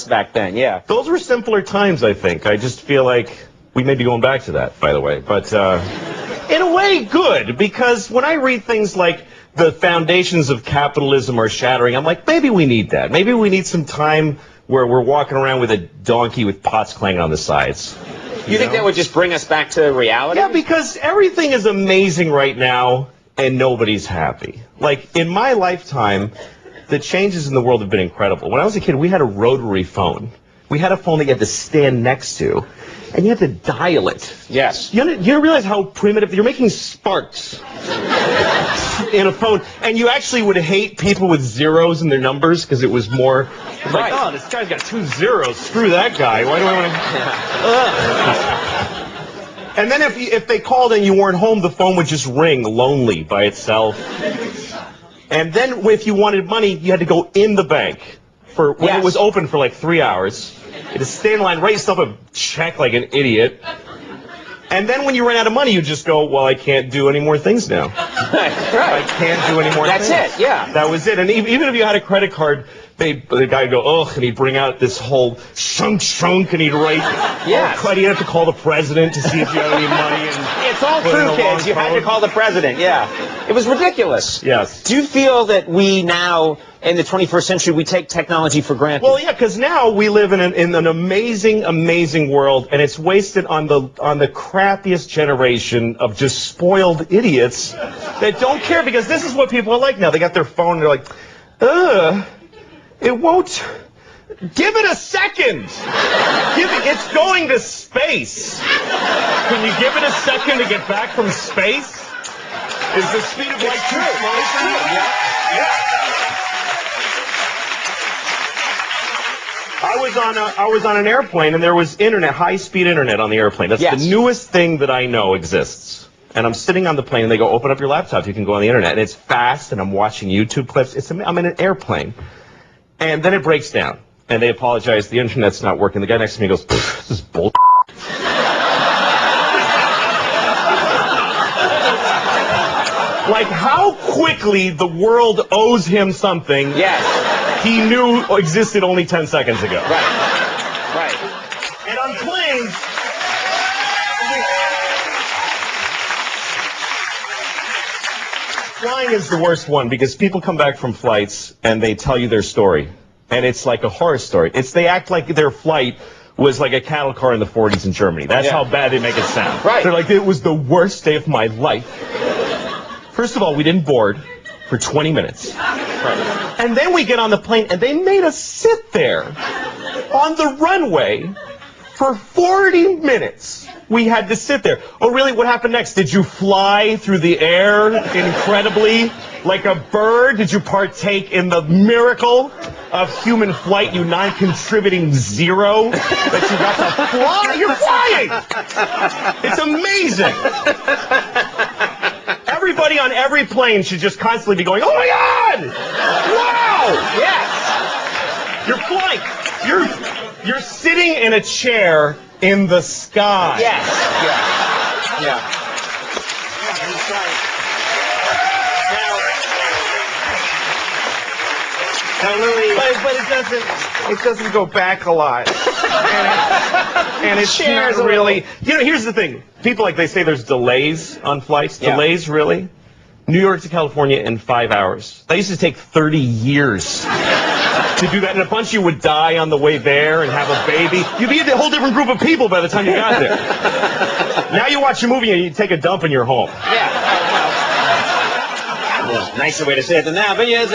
back then, yeah. Those were simpler times, I think. I just feel like we may be going back to that, by the way. But in a way, good, because when I read things like the foundations of capitalism are shattering, I'm like, maybe we need that. Maybe we need some time where we're walking around with a donkey with pots clanging on the sides. You think that would just bring us back to reality? Yeah, because everything is amazing right now, and nobody's happy. Like, in my lifetime, the changes in the world have been incredible. When I was a kid, we had a rotary phone. We had a phone that you had to stand next to, and you had to dial it. Yes. You realize how primitive? You're making sparks in a phone, and you actually would hate people with zeros in their numbers because it was more like, oh, this guy's got 2 zeros. Screw that guy. Why do I want to? And then if they called and you weren't home, the phone would just ring lonely by itself. And then if you wanted money, you had to go in the bank for when it was open for like 3 hours. You had to stay in line, write yourself a check like an idiot. And then when you ran out of money, you just go, well, I can't do any more things now. Right. I can't do any more things. That's it, yeah. That was it. And even if you had a credit card, the guy would go, ugh, and he'd bring out this whole shunk, and he'd write, you'd have to call the president to see if you had any money. And it's all true, kids. You had to call the president, yeah. It was ridiculous. Yes. Do you feel that we now, in the 21st century, we take technology for granted? Well, yeah, because now we live in an amazing, amazing world, and it's wasted on the crappiest generation of just spoiled idiots that don't care, because this is what people are like now. They got their phone, and they're like, it won't. Give it a second. It's going to space. Can you give it a second to get back from space? Is the speed of light too slow for you? Yeah. I was on an airplane, and there was internet, high-speed internet on the airplane. That's the newest thing that I know exists. And I'm sitting on the plane, and they go, open up your laptop. You can go on the internet. And it's fast, and I'm watching YouTube clips. I'm in an airplane. And then it breaks down. And they apologize. The internet's not working. The guy next to me goes, this is bull. Like, how quickly the world owes him something he knew existed only 10 seconds ago. Right. And on planes, flying is the worst one, because people come back from flights and they tell you their story. And it's like a horror story. They act like their flight was like a cattle car in the 40s in Germany. That's how bad they make it sound. Right. They're like, it was the worst day of my life. First of all, we didn't board for 20 minutes. Right. And then we get on the plane, and they made us sit there on the runway for 40 minutes. We had to sit there. Oh, really? What happened next? Did you fly through the air incredibly like a bird? Did you partake in the miracle of human flight, you non-contributing zero, that you got to fly? You're flying! It's amazing. Everybody on every plane should just constantly be going, oh my God! Wow! Yes! You're flying. You're sitting in a chair in the sky. Yes. Yeah. That's right. Now, Louis, but it doesn't go back a lot. And it's not really. You know, here's the thing. People, like, they say there's delays on flights. Delays, really? New York to California in 5 hours. That used to take 30 years to do that, and a bunch of you would die on the way there and have a baby. You'd be a whole different group of people by the time you got there. Now you watch a movie and you take a dump in your home. Yeah. Well, nicer way to say it than that, but yeah.